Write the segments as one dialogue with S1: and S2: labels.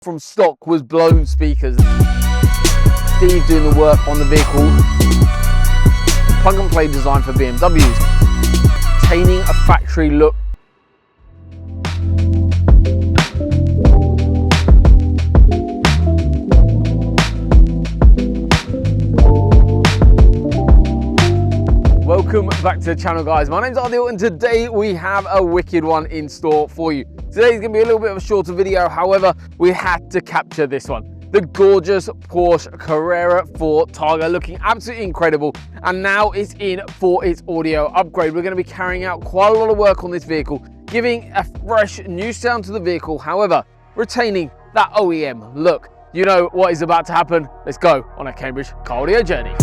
S1: from stock was blown speakers. Steve doing the work on the vehicle. Plug and play design for BMWs. Retaining a factory look. Welcome back to the channel, guys. My name's Adil and today we have a wicked one in store for you. Today's going to be a little bit of a shorter video, however, we had to capture this one. The gorgeous Porsche Carrera for Targa, looking absolutely incredible, and now it's in for its audio upgrade. We're going to be carrying out quite a lot of work on this vehicle, giving a fresh new sound to the vehicle, however, retaining that OEM look. You know what is about to happen. Let's go on a Cambridge car audio journey.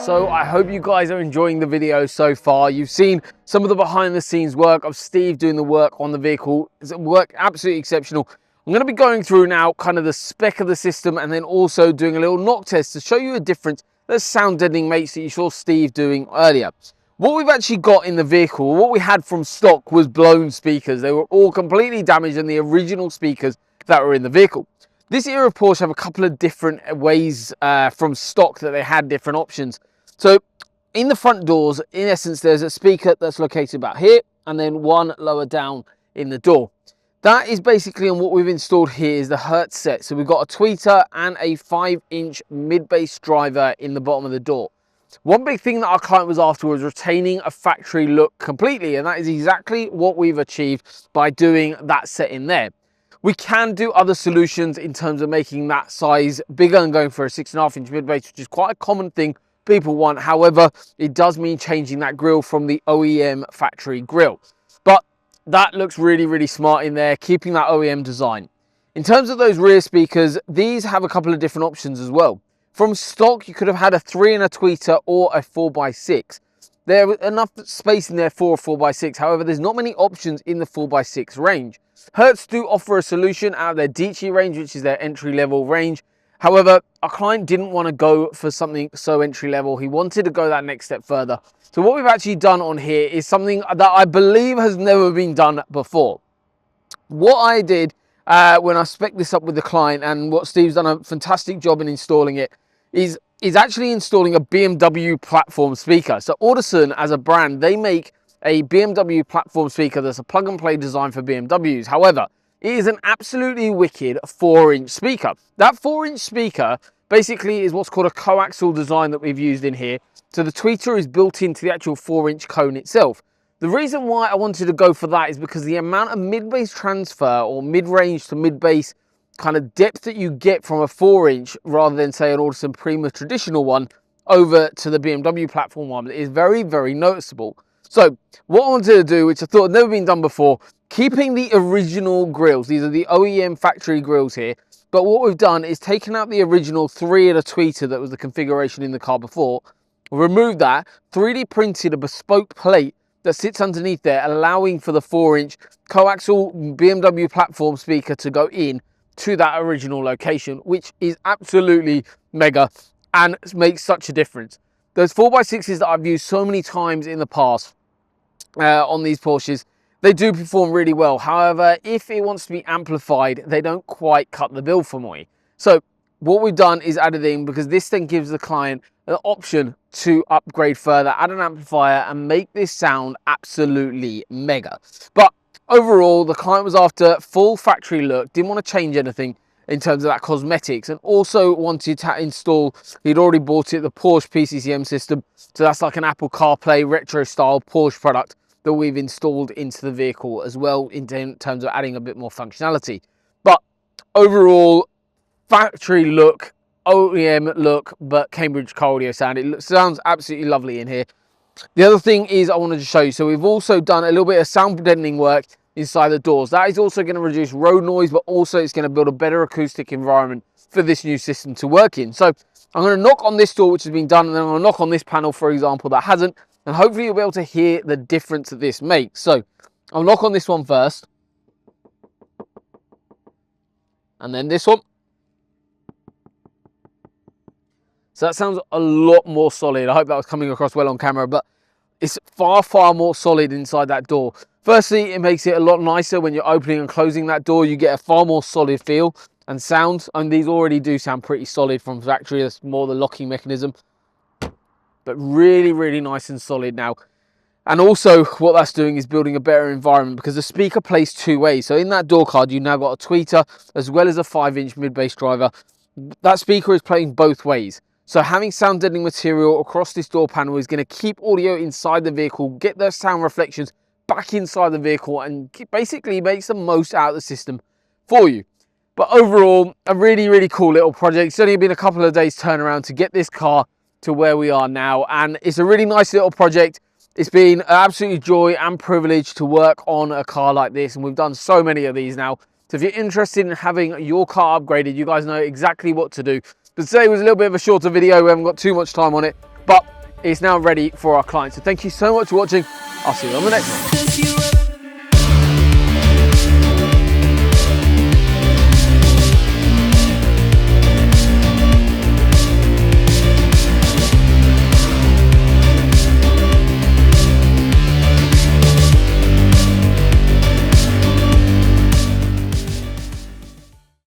S1: So I hope you guys are enjoying the video so far. You've seen some of the behind the scenes work of Steve doing the work on the vehicle. It's work absolutely exceptional. I'm going to be going through now kind of the spec of the system and then also doing a little knock test to show you a difference. There's sound deadening mates that you saw Steve doing earlier. What we've actually got in the vehicle, what we had from stock was blown speakers. They were all completely damaged in the original speakers that were in the vehicle. This era of Porsche have a couple of different ways from stock that they had different options. So in the front doors, in essence, there's a speaker that's located about here and then one lower down in the door. That is basically on what we've installed here is the Hertz set. So we've got a tweeter and a 5-inch mid-bass driver in the bottom of the door. One big thing that our client was after was retaining a factory look completely, and that is exactly what we've achieved by doing that set in there. We can do other solutions in terms of making that size bigger and going for a 6.5-inch mid-bass, which is quite a common thing people want. However, it does mean changing that grille from the OEM factory grille. But that looks really, really smart in there, keeping that OEM design. In terms of those rear speakers, these have a couple of different options as well. From stock, you could have had a 3 and a tweeter or a 4x6. There's enough space in there for a 4x6. However, there's not many options in the 4x6 range. Hertz do offer a solution out of their DT range, which is their entry-level range. However, our client didn't want to go for something so entry level. He wanted to go that next step further. So what we've actually done on here is something that I believe has never been done before. What I did when I spec'd this up with the client, and what Steve's done a fantastic job in installing it, is actually installing a BMW platform speaker. So Audiophile as a brand, they make a BMW platform speaker that's a plug and play design for BMWs. However, it is an absolutely wicked 4-inch speaker. That 4-inch speaker basically is what's called a coaxial design that we've used in here. So the tweeter is built into the actual 4-inch cone itself. The reason why I wanted to go for that is because the amount of mid-bass transfer or mid-range to mid-bass kind of depth that you get from a 4-inch rather than say an Audison Prima traditional one over to the BMW platform one is very, very noticeable. So what I wanted to do, which I thought had never been done before, keeping the original grills. These are the OEM factory grills here. But what we've done is taken out the original 3 and a tweeter that was the configuration in the car before, removed that, 3D printed a bespoke plate that sits underneath there, allowing for the 4-inch coaxial BMW platform speaker to go in to that original location, which is absolutely mega and makes such a difference. Those 4x6s that I've used so many times in the past on these Porsches, they do perform really well. However, if it wants to be amplified, they don't quite cut the bill for me. So what we've done is added in, because this then gives the client an option to upgrade further, add an amplifier and make this sound absolutely mega. But overall, the client was after full factory look, didn't want to change anything in terms of that cosmetics, and also wanted to install, he'd already bought it, the Porsche PCCM system. So that's like an Apple CarPlay retro style Porsche product that we've installed into the vehicle as well in terms of adding a bit more functionality. But overall, factory look, OEM look, but Cambridge car audio sound. It sounds absolutely lovely in here. The other thing is I wanted to show you, so we've also done a little bit of sound deadening work inside the doors. That is also going to reduce road noise, but also it's going to build a better acoustic environment for this new system to work in. So I'm going to knock on this door, which has been done, and then I'm going to knock on this panel, for example, that hasn't, and hopefully you'll be able to hear the difference that this makes. So I'll knock on this one first, and then this one. So that sounds a lot more solid. I hope that was coming across well on camera, but it's far, far more solid inside that door. Firstly, it makes it a lot nicer when you're opening and closing that door. You get a far more solid feel and sound, and these already do sound pretty solid from factory. That's more the locking mechanism, but really, really nice and solid now. And also what that's doing is building a better environment, because the speaker plays 2 ways. So in that door card, you now got a tweeter as well as a 5-inch mid-bass driver. That speaker is playing both ways. So having sound deadening material across this door panel is going to keep audio inside the vehicle, get those sound reflections back inside the vehicle, and basically makes the most out of the system for you. But overall, a really, really cool little project. It's only been a couple of days turnaround to get this car to where we are now, and it's a really nice little project. It's been an absolute joy and privilege to work on a car like this, and we've done so many of these now. So if you're interested in having your car upgraded, you guys know exactly what to do. But today was a little bit of a shorter video. We haven't got too much time on it, but it's now ready for our client. So thank you so much for watching. I'll see you on the next one.